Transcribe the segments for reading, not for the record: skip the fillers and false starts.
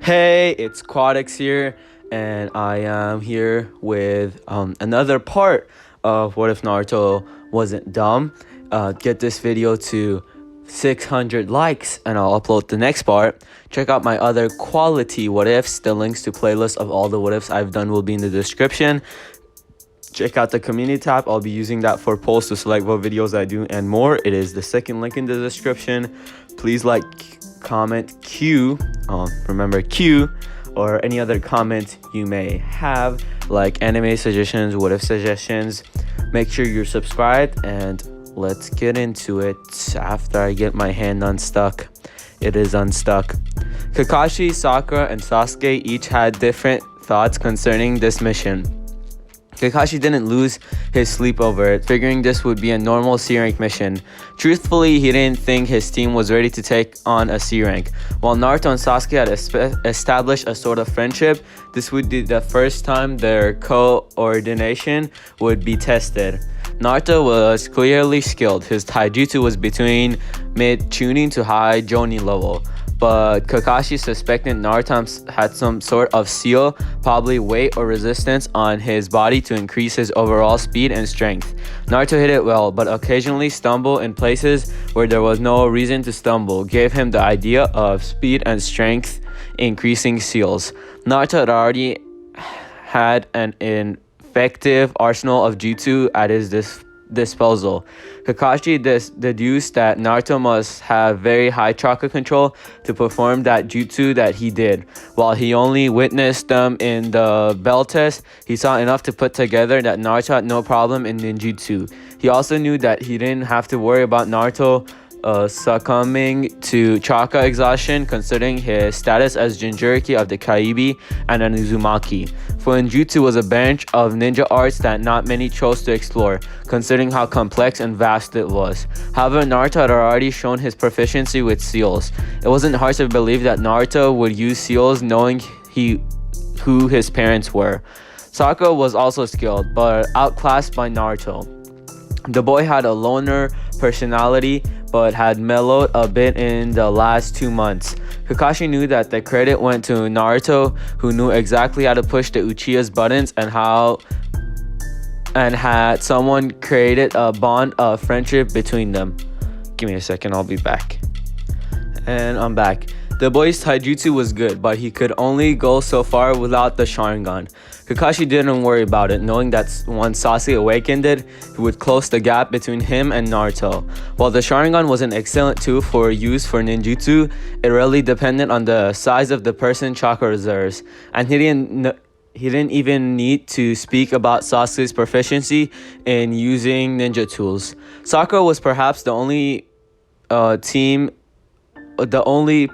Hey, it's Quadix here, and I am here with another part of What If Naruto Wasn't Dumb. Get this video to 600 likes, and I'll upload the next part. Check out my other quality What Ifs. The links to playlists of all the What Ifs I've done will be in the description. Check out the community tab. I'll be using that for polls to select what videos I do and more. It is the second link in the description. Please like, comment, Q, remember Q, or any other comment you may have, like anime suggestions, what if suggestions. Make sure you're subscribed, and let's get into it. After I get my hand unstuck, it is unstuck. Kakashi, Sakura, and Sasuke each had different thoughts concerning this mission. Kakashi didn't lose his sleep over it, figuring this would be a normal C-rank mission. Truthfully, he didn't think his team was ready to take on a C-rank. While Naruto and Sasuke had established a sort of friendship, this would be the first time their coordination would be tested. Naruto was clearly skilled. His taijutsu was between mid-chunin to high jonin level. But Kakashi suspected Naruto had some sort of seal, probably weight or resistance on his body to increase his overall speed and strength. Naruto hit it well, but occasionally stumbled in places where there was no reason to stumble, gave him the idea of speed and strength increasing seals. Naruto had already had an effective arsenal of jutsu at his disposal. Kakashi deduced that Naruto must have very high chakra control to perform that jutsu that he did. While he only witnessed them in the bell test, he saw enough to put together that Naruto had no problem in ninjutsu. He also knew that he didn't have to worry about Naruto succumbing to chakra exhaustion, considering his status as Jinchuriki of the Kaibi and an Uzumaki. Fuinjutsu was a branch of ninja arts that not many chose to explore, considering how complex and vast it was. However, Naruto had already shown his proficiency with seals. It wasn't hard to believe that Naruto would use seals, knowing who his parents were. Sakura was also skilled, but outclassed by Naruto. The boy had a loner personality, but had mellowed a bit in the last 2 months. Kakashi knew that the credit went to Naruto, who knew exactly how to push the Uchiha's buttons and had someone created a bond of friendship between them. Give me a second, I'll be back. And I'm back. The boy's taijutsu was good, but he could only go so far without the Sharingan. Kakashi didn't worry about it, knowing that once Sasuke awakened it, he would close the gap between him and Naruto. While the Sharingan was an excellent tool for use for ninjutsu, it really depended on the size of the person's chakra reserves, and he didn't even need to speak about Sasuke's proficiency in using ninja tools. Sakura was perhaps the only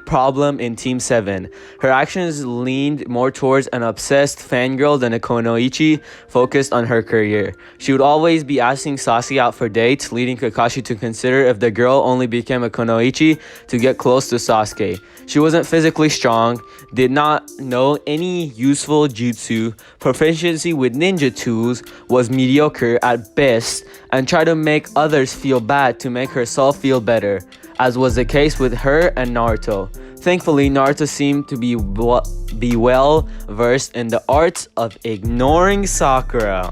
problem in Team 7. Her actions leaned more towards an obsessed fangirl than a kunoichi focused on her career. She would always be asking Sasuke out for dates, leading Kakashi to consider if the girl only became a kunoichi to get close to Sasuke. She wasn't physically strong, did not know any useful jutsu, proficiency with ninja tools was mediocre at best, and tried to make others feel bad to make herself feel better, as was the case with her and Naruto. Thankfully, Naruto seemed to be well versed in the arts of ignoring Sakura.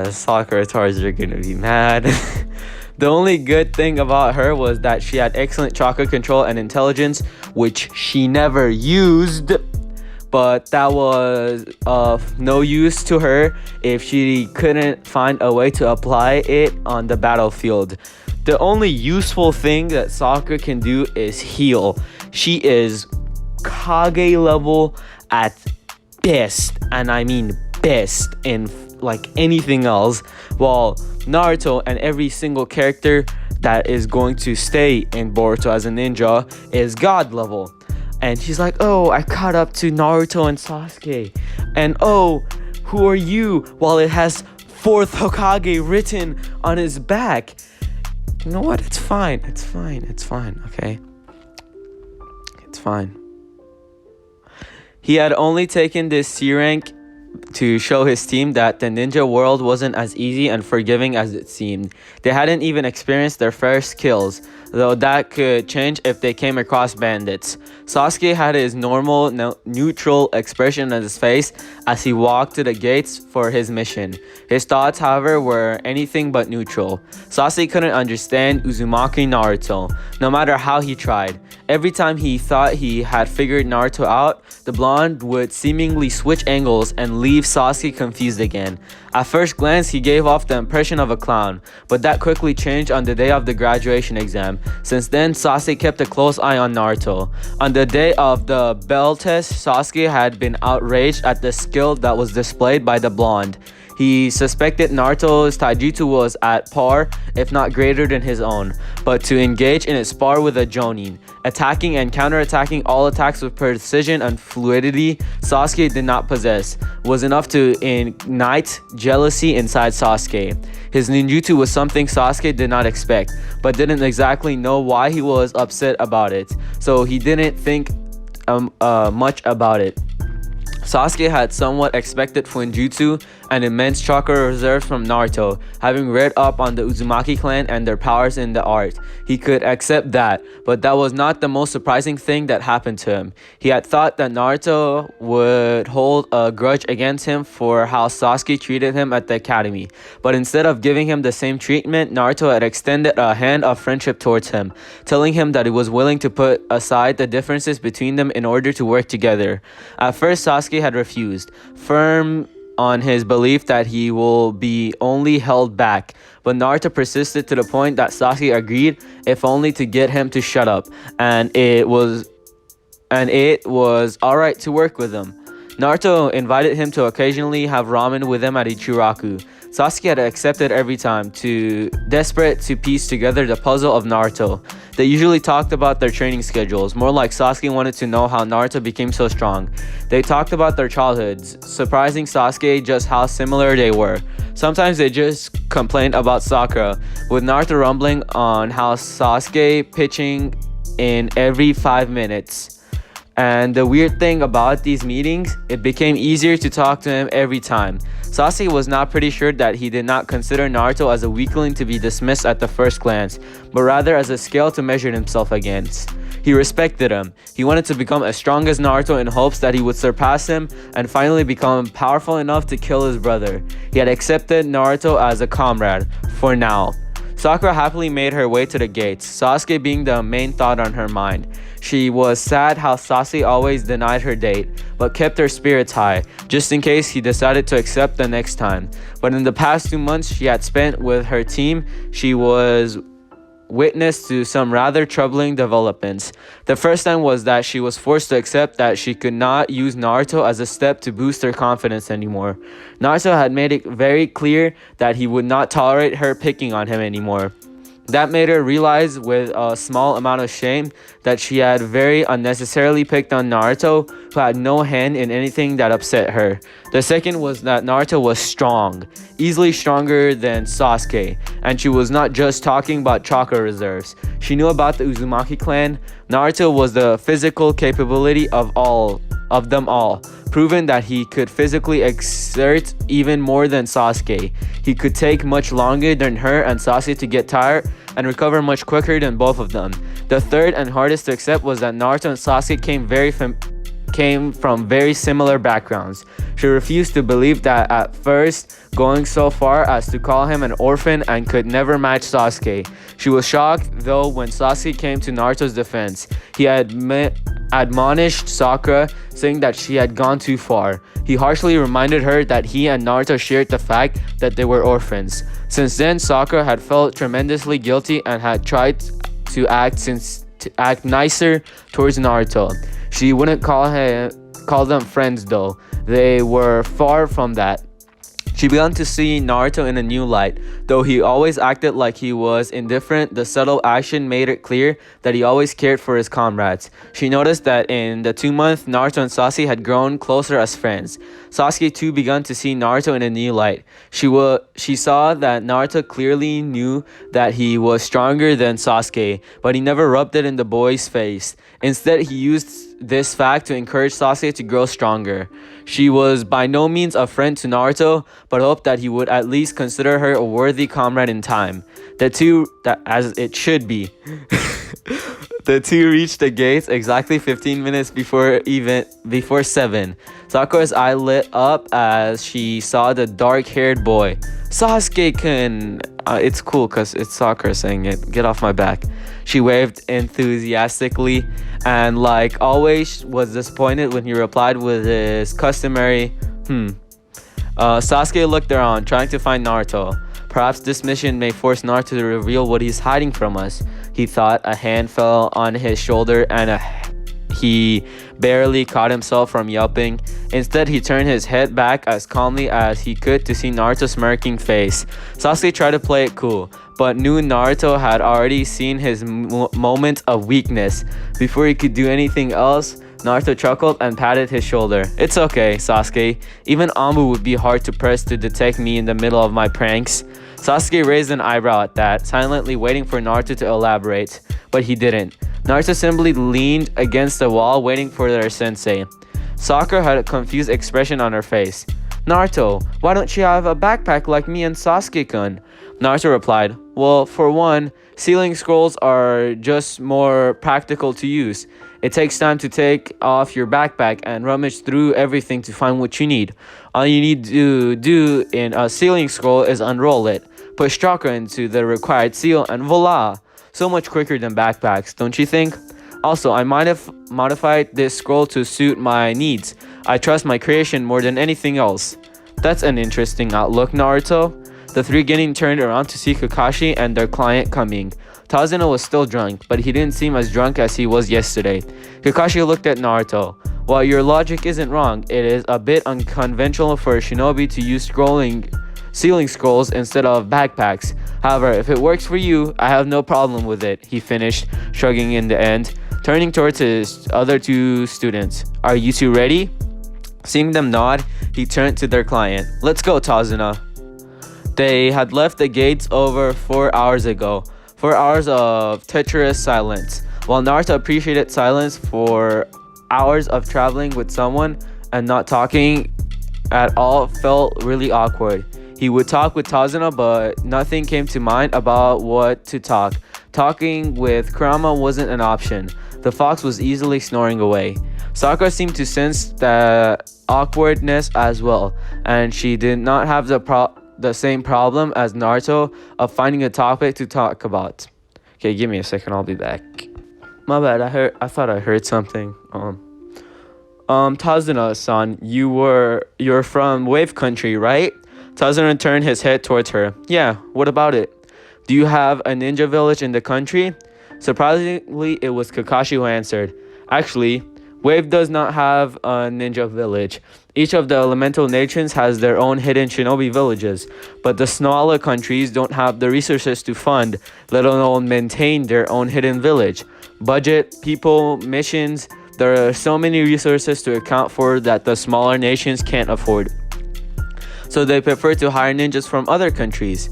Sakura Tars are gonna be mad. The only good thing about her was that she had excellent chakra control and intelligence, which she never used. But that was of no use to her if she couldn't find a way to apply it on the battlefield. The only useful thing that Sakura can do is heal. She is Kage level at best, and I mean best in like anything else, while Naruto and every single character that is going to stay in Boruto as a ninja is God level. And she's like, oh, I caught up to Naruto and Sasuke. And oh, who are you? While it has 4th Hokage written on his back. You know what? It's fine. It's fine, okay? It's fine. He had only taken this C rank to show his team that the ninja world wasn't as easy and forgiving as it seemed. They hadn't even experienced their first kills, though that could change if they came across bandits. Sasuke had his normal, neutral expression on his face as he walked to the gates for his mission. His thoughts, however, were anything but neutral. Sasuke couldn't understand Uzumaki Naruto, no matter how he tried. Every time he thought he had figured Naruto out, the blonde would seemingly switch angles and leave Sasuke confused again. At first glance, he gave off the impression of a clown, but that quickly changed on the day of the graduation exam. Since then, Sasuke kept a close eye on Naruto. On the day of the bell test, Sasuke had been outraged at the skill that was displayed by the blonde. He suspected Naruto's taijutsu was at par, if not greater than his own, but to engage in a spar with a jonin, attacking and counterattacking all attacks with precision and fluidity Sasuke did not possess, was enough to ignite jealousy inside Sasuke. His ninjutsu was something Sasuke did not expect, but didn't exactly know why he was upset about it, so he didn't think much about it. Sasuke had somewhat expected Fuinjutsu and immense chakra reserves from Naruto, having read up on the Uzumaki clan and their powers in the art. He could accept that, but that was not the most surprising thing that happened to him. He had thought that Naruto would hold a grudge against him for how Sasuke treated him at the academy, but instead of giving him the same treatment, Naruto had extended a hand of friendship towards him, telling him that he was willing to put aside the differences between them in order to work together. At first, Sasuke had refused, firm on his belief that he will be only held back, but Naruto persisted to the point that Sasuke agreed, if only to get him to shut up, and it was alright to work with him. Naruto invited him to occasionally have ramen with him at Ichiraku. Sasuke had accepted every time, too desperate to piece together the puzzle of Naruto. They usually talked about their training schedules, more like Sasuke wanted to know how Naruto became so strong. They talked about their childhoods, surprising Sasuke just how similar they were. Sometimes they just complained about Sakura, with Naruto rumbling on how Sasuke pitching in every 5 minutes. And the weird thing about these meetings, it became easier to talk to him every time. Sasuke was not pretty sure that he did not consider Naruto as a weakling to be dismissed at the first glance, but rather as a scale to measure himself against. He respected him. He wanted to become as strong as Naruto in hopes that he would surpass him and finally become powerful enough to kill his brother. He had accepted Naruto as a comrade, for now. Sakura happily made her way to the gates, Sasuke being the main thought on her mind. She was sad how Sasuke always denied her date, but kept her spirits high, just in case he decided to accept the next time. But in the past 2 months she had spent with her team, she was witness to some rather troubling developments. The first time was that she was forced to accept that she could not use Naruto as a step to boost her confidence anymore. Naruto had made it very clear that he would not tolerate her picking on him anymore. That made her realize with a small amount of shame that she had very unnecessarily picked on Naruto, who had no hand in anything that upset her. The second was that Naruto was strong, easily stronger than Sasuke, and she was not just talking about chakra reserves. She knew about the Uzumaki clan. Naruto was the physical capability of them all, proven that he could physically exert even more than Sasuke. He could take much longer than her and Sasuke to get tired and recover much quicker than both of them. The third and hardest to accept was that Naruto and Sasuke came from very similar backgrounds. She refused to believe that at first, going so far as to call him an orphan and could never match Sasuke. She was shocked though when Sasuke came to Naruto's defense. He admonished Sakura, saying that she had gone too far. He harshly reminded her that he and Naruto shared the fact that they were orphans. Since then, Sakura had felt tremendously guilty and had tried to act nicer towards Naruto. She wouldn't call them friends though. They were far from that. She began to see Naruto in a new light. Though he always acted like he was indifferent, the subtle action made it clear that he always cared for his comrades. She noticed that in the 2 months, Naruto and Sasuke had grown closer as friends. Sasuke too began to see Naruto in a new light. She saw that Naruto clearly knew that he was stronger than Sasuke, but he never rubbed it in the boy's face. Instead, he used this fact to encourage Sasuke to grow stronger. She was by no means a friend to Naruto, but hoped that he would at least consider her a worthy comrade in time. The two, that as it should be. The two reached the gates exactly 15 minutes before 7. Sakura's eye lit up as she saw the dark-haired boy. Sasuke-kun! It's cool because it's Sakura saying it. Get off my back. She waved enthusiastically and, like always, was disappointed when he replied with his customary, Sasuke looked around, trying to find Naruto. Perhaps this mission may force Naruto to reveal what he's hiding from us, he thought. A hand fell on his shoulder and he barely caught himself from yelping. Instead, he turned his head back as calmly as he could to see Naruto's smirking face. Sasuke tried to play it cool, but knew Naruto had already seen his moment of weakness. Before he could do anything else, Naruto chuckled and patted his shoulder. It's okay, Sasuke. Even Ambu would be hard to press to detect me in the middle of my pranks. Sasuke raised an eyebrow at that, silently waiting for Naruto to elaborate, but he didn't. Naruto simply leaned against the wall, waiting for their sensei. Sakura had a confused expression on her face. Naruto, why don't you have a backpack like me and Sasuke-kun? Naruto replied, well, for one, sealing scrolls are just more practical to use. It takes time to take off your backpack and rummage through everything to find what you need. All you need to do in a sealing scroll is unroll it, push chakra into the required seal, and voila! So much quicker than backpacks, don't you think? Also, I might have modified this scroll to suit my needs. I trust my creation more than anything else. That's an interesting outlook, Naruto. The three Genin turned around to see Kakashi and their client coming. Tazuna was still drunk, but he didn't seem as drunk as he was yesterday. Kakashi looked at Naruto. While your logic isn't wrong, it is a bit unconventional for a shinobi to use sealing scrolls instead of backpacks. However, if it works for you, I have no problem with it, he finished, shrugging in the end. Turning towards his other two students. Are you two ready? Seeing them nod, he turned to their client. Let's go, Tazuna. They had left the gates over 4 hours ago. 4 hours of treacherous silence. While Naruto appreciated silence, for hours of traveling with someone and not talking at all felt really awkward. He would talk with Tazuna, but nothing came to mind about what to talk. Talking with Kurama wasn't an option. The fox was easily snoring away. Sakura seemed to sense that awkwardness as well, and she did not have the same problem as Naruto of finding a topic to talk about. Okay, give me a second, I'll be back. My bad, I thought I heard something. Tazuna-san, you're from Wave Country, right? Tazuna turned his head towards her. Yeah, what about it? Do you have a ninja village in the country? Surprisingly, it was Kakashi who answered. Actually, Wave does not have a ninja village. Each of the elemental nations has their own hidden shinobi villages, but the smaller countries don't have the resources to fund, let alone maintain their own hidden village. Budget, people, missions, there are so many resources to account for that the smaller nations can't afford. So they prefer to hire ninjas from other countries.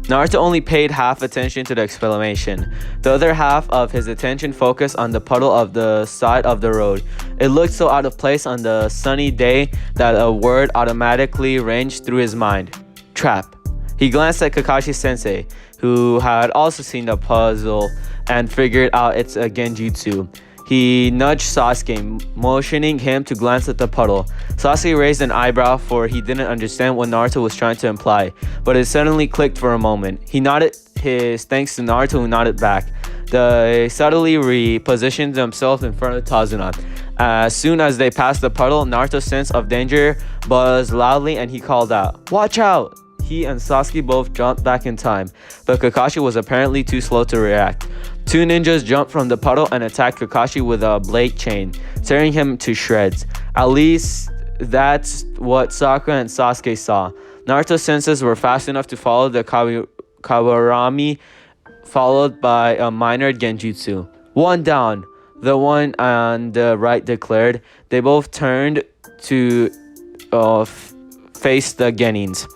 Naruto only paid half attention to the explanation. The other half of his attention focused on the puddle of the side of the road. It looked so out of place on the sunny day that a word automatically ranged through his mind. Trap. He glanced at Kakashi-sensei, who had also seen the puzzle and figured out it's a genjutsu. He nudged Sasuke, motioning him to glance at the puddle. Sasuke raised an eyebrow, for he didn't understand what Naruto was trying to imply, but it suddenly clicked for a moment. He nodded his thanks to Naruto, who nodded back. They subtly repositioned themselves in front of Tazuna. As soon as they passed the puddle, Naruto's sense of danger buzzed loudly and he called out, "Watch out!" He and Sasuke both jumped back in time, but Kakashi was apparently too slow to react. Two ninjas jumped from the puddle and attacked Kakashi with a blade chain, tearing him to shreds. At least that's what Sakura and Sasuke saw. Naruto's senses were fast enough to follow the Kawarami, followed by a minor genjutsu. One down, the one on the right declared. They both turned to face the Genins.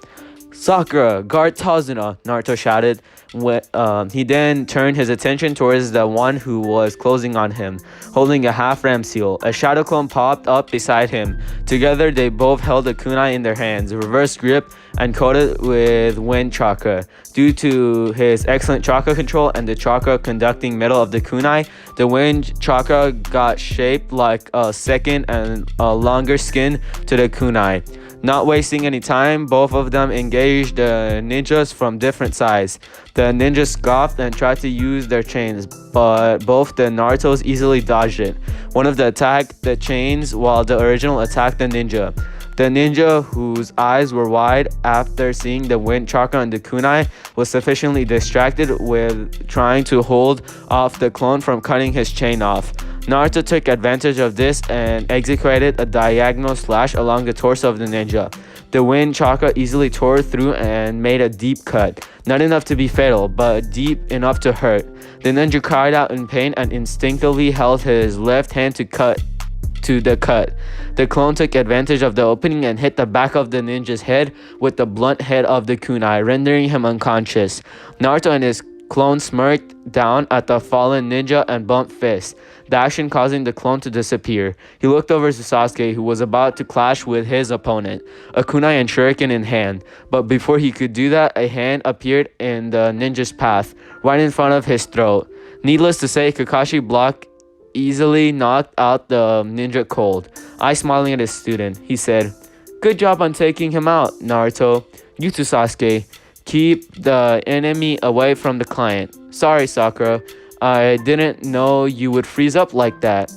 Sakura, guard Tazuna, Naruto shouted. He then turned his attention towards the one who was closing on him, holding a half-ram seal. A shadow clone popped up beside him. Together, they both held a kunai in their hands, reverse grip, and coated with wind chakra. Due to his excellent chakra control and the chakra conducting metal of the kunai, the wind chakra got shaped like a second and a longer skin to the kunai. Not wasting any time, both of them engaged the ninjas from different sides. The ninjas scoffed and tried to use their chains, but both the Narutos easily dodged it. One of them attacked the chains while the original attacked the ninja. The ninja, whose eyes were wide after seeing the wind chakra and the kunai, was sufficiently distracted with trying to hold off the clone from cutting his chain off. Naruto took advantage of this and executed a diagonal slash along the torso of the ninja. The wind chakra easily tore through and made a deep cut. Not enough to be fatal, but deep enough to hurt. The ninja cried out in pain and instinctively held his left hand to the cut. The clone took advantage of the opening and hit the back of the ninja's head with the blunt head of the kunai, rendering him unconscious. Naruto and his clone smirked down at the fallen ninja and bumped fists, the action causing the clone to disappear. He looked over to Sasuke, who was about to clash with his opponent, a kunai and shuriken in hand. But before he could do that, a hand appeared in the ninja's path, right in front of his throat. Needless to say, Kakashi blocked easily knocked out the ninja cold. Eye smiling at his student, he said, "Good job on taking him out, Naruto. You too, Sasuke. Keep the enemy away from the client." "Sorry, Sakura. I didn't know you would freeze up like that."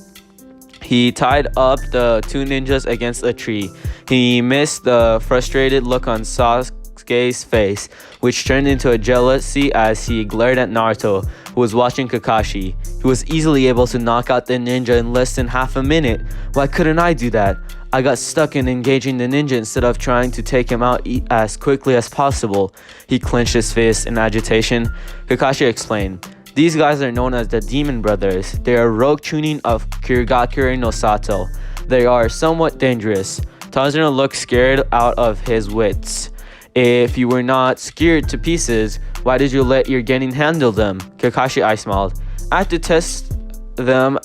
He tied up the two ninjas against a tree. He missed the frustrated look on Sasuke's face, which turned into a jealousy as he glared at Naruto, who was watching Kakashi. He was easily able to knock out the ninja in less than half a minute. Why couldn't I do that? I got stuck in engaging the ninja instead of trying to take him out as quickly as possible. He clenched his fist in agitation. Kakashi explained, "These guys are known as the Demon Brothers. They are rogue tuning of Kirigakure no Sato. They are somewhat dangerous." Tazuna looked scared out of his wits. "If you were not scared to pieces, why did you let your genin handle them?" Kakashi eye smiled. I had to test them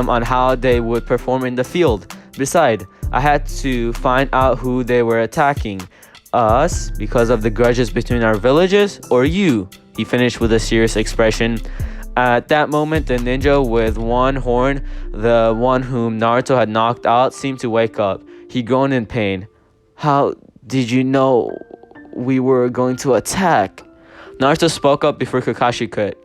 on how they would perform in the field. Besides, I had to find out who they were attacking. Us, because of the grudges between our villages, or you?" He finished with a serious expression. At that moment, the ninja with one horn, the one whom Naruto had knocked out, seemed to wake up. He groaned in pain. "How did you know we were going to attack?" Naruto spoke up before Kakashi could.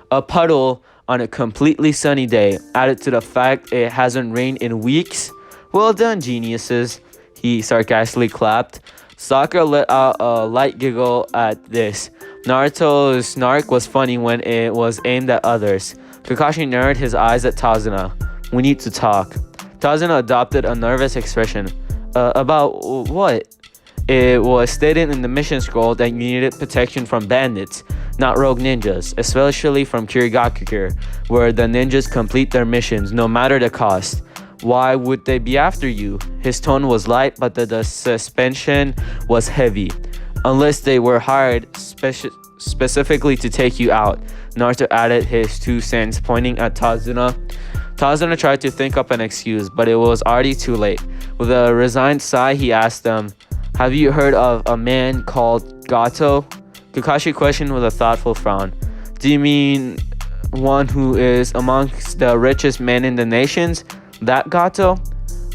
"A puddle on a completely sunny day, added to the fact it hasn't rained in weeks. Well done, geniuses." He sarcastically clapped. Sakura let out a light giggle at this. Naruto's snark was funny when it was aimed at others. Kakashi narrowed his eyes at Tazuna. "We need to talk." Tazuna adopted a nervous expression. About what?" It was stated in the mission scroll that you needed protection from bandits, not rogue ninjas, especially from Kirigakure, where the ninjas complete their missions no matter the cost. "Why would they be after you?" His tone was light, but the suspension was heavy. "Unless they were hired specifically to take you out." Naruto added his 2 cents, pointing at Tazuna. Tazuna tried to think up an excuse, but it was already too late. With a resigned sigh, he asked them, "Have you heard of a man called Gato?" Kakashi questioned with a thoughtful frown. "Do you mean one who is amongst the richest men in the nations? That Gato?"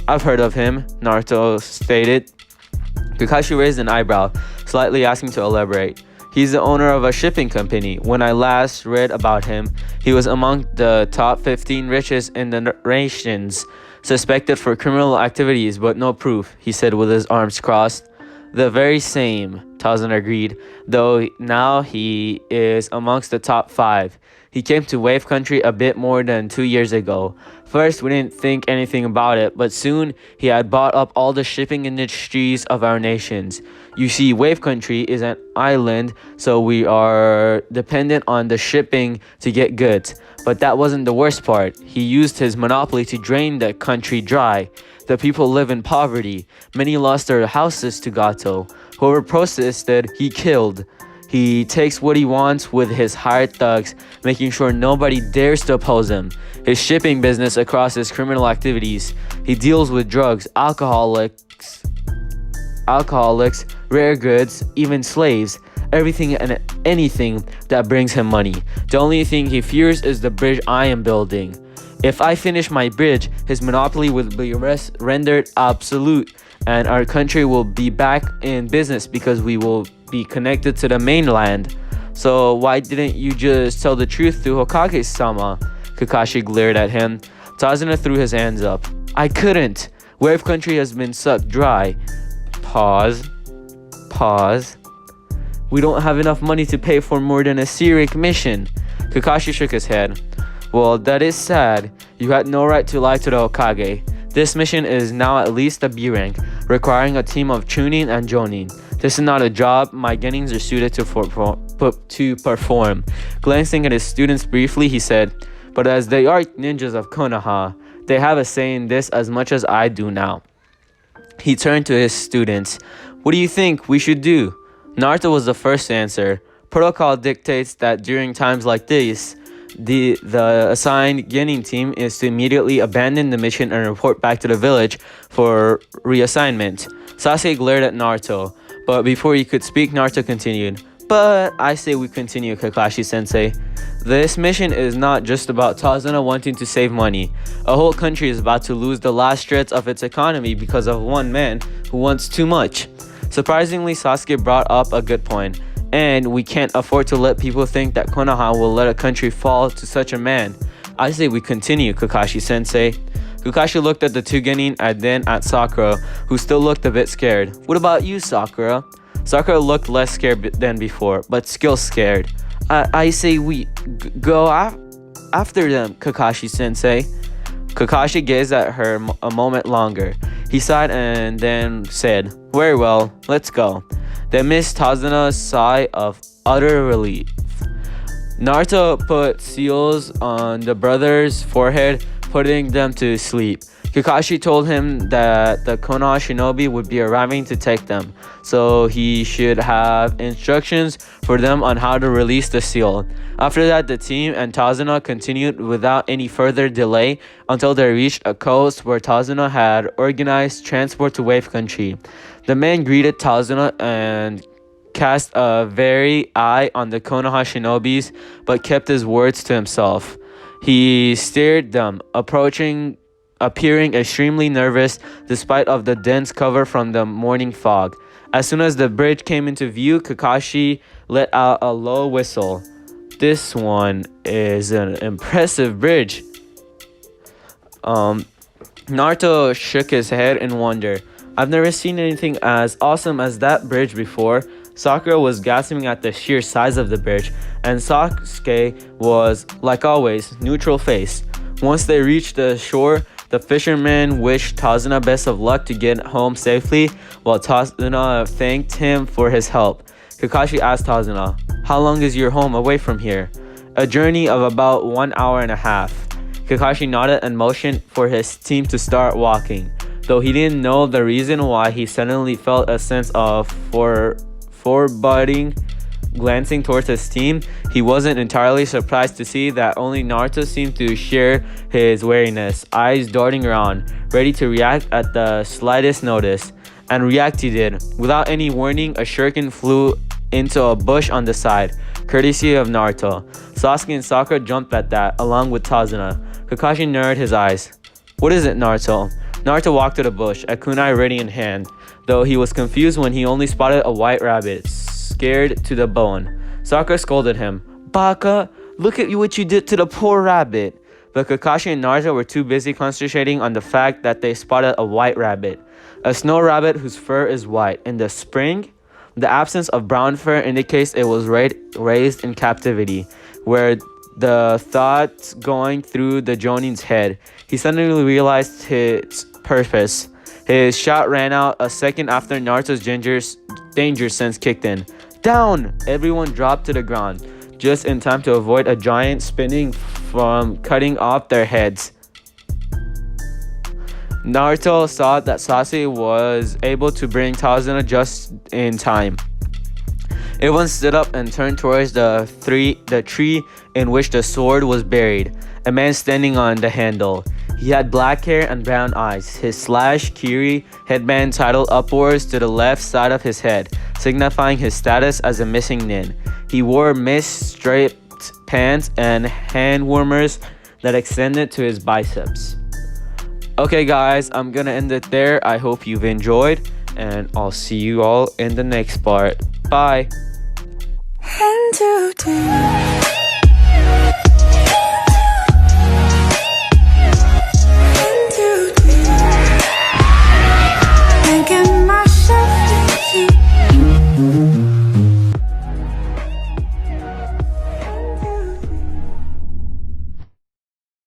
"I've heard of him," Naruto stated. Kakashi raised an eyebrow, slightly asking to elaborate. "He's the owner of a shipping company. When I last read about him, he was among the top 15 richest in the nations, suspected for criminal activities, but no proof," he said with his arms crossed. "The very same," Tazuna agreed, "though now he is amongst the top 5. He came to Wave Country a bit more than 2 years ago. First, we didn't think anything about it, but soon he had bought up all the shipping industries of our nations. You see, Wave Country is an island, so we are dependent on the shipping to get goods. But that wasn't the worst part. He used his monopoly to drain the country dry. The people live in poverty. Many lost their houses to Gato. Whoever protested, he killed. He takes what he wants with his hired thugs, making sure nobody dares to oppose him. His shipping business across his criminal activities. He deals with drugs, alcoholics, rare goods, even slaves, everything and anything that brings him money. The only thing he fears is the bridge I am building. If I finish my bridge, his monopoly will be rendered absolute, and our country will be back in business because we will be connected to the mainland. So why didn't you just tell the truth to Hokage-sama? Kakashi glared at him. Tazuna threw his hands up. I couldn't. Wave country has been sucked dry. Pause. We don't have enough money to pay for more than a Sirik mission. Kakashi shook his head. Well, that is sad. You had no right to lie to the Hokage. This mission is now at least a B rank, requiring a team of Chunin and Jonin. This is not a job my gettings are suited to perform. Glancing at his students briefly, he said, but as they are ninjas of Konoha, they have a say in this as much as I do now. He turned to his students. What do you think we should do? Naruto was the first to answer. Protocol dictates that during times like this, the assigned Genin team is to immediately abandon the mission and report back to the village for reassignment. Sasuke glared at Naruto, but before he could speak, Naruto continued. But I say we continue, Kakashi-sensei. This mission is not just about Tazuna wanting to save money. A whole country is about to lose the last shreds of its economy because of one man who wants too much. Surprisingly, Sasuke brought up a good point. And we can't afford to let people think that Konoha will let a country fall to such a man. I say we continue, Kakashi-sensei. Kakashi looked at the two Genin and then at Sakura, who still looked a bit scared. What about you, Sakura? Sakura looked less scared than before, but still scared. I say we go after them, Kakashi-sensei. Kakashi gazed at her a moment longer. He sighed and then said, very well, let's go. They missed Tazuna's sigh of utter relief. Naruto put seals on the brothers' forehead, putting them to sleep. Kakashi told him that the Konoha shinobi would be arriving to take them, so he should have instructions for them on how to release the seal. After that, the team and Tazuna continued without any further delay until they reached a coast where Tazuna had organized transport to Wave Country. The man greeted Tazuna and cast a wary eye on the Konoha shinobis, but kept his words to himself. He stared them, appearing extremely nervous despite of the dense cover from the morning fog. As soon as the bridge came into view, Kakashi let out a low whistle. This one is an impressive bridge. Naruto shook his head in wonder. I've never seen anything as awesome as that bridge before. Sakura was gasping at the sheer size of the bridge, and Sasuke was, like always, neutral faced. Once they reached the shore, the fisherman wished Tazuna best of luck to get home safely, while Tazuna thanked him for his help. Kakashi asked Tazuna, how long is your home away from here? A journey of about 1 hour and a half. Kakashi nodded and motioned for his team to start walking. Though he didn't know the reason why, he suddenly felt a sense of foreboding. Glancing towards his team, he wasn't entirely surprised to see that only Naruto seemed to share his wariness, eyes darting around, ready to react at the slightest notice. And react he did. Without any warning, a shuriken flew into a bush on the side, courtesy of Naruto. Sasuke and Sakura jumped at that, along with Tazuna. Kakashi narrowed his eyes. What is it, Naruto? Naruto walked to the bush, a kunai ready in hand, though he was confused when he only spotted a white rabbit, scared to the bone. Sakura scolded him. Baka, look at what you did to the poor rabbit. But Kakashi and Naruto were too busy concentrating on the fact that they spotted a white rabbit. A snow rabbit whose fur is white. In the spring, the absence of brown fur indicates it was raised in captivity, where the thoughts going through the Jonin's head. He suddenly realized his purpose. His shot ran out a second after Naruto's danger sense kicked in. Down! Everyone dropped to the ground, just in time to avoid a giant spinning from cutting off their heads. Naruto saw that Sasuke was able to bring Tazuna just in time. Everyone stood up and turned towards the tree in which the sword was buried. A man standing on the handle. He had black hair and brown eyes. His slash kiri headband titled upwards to the left side of his head, signifying his status as a missing nin. He wore mist-striped pants and hand warmers that extended to his biceps. Okay guys, I'm gonna end it there. I hope you've enjoyed, and I'll see you all in the next part. Bye. 很笃定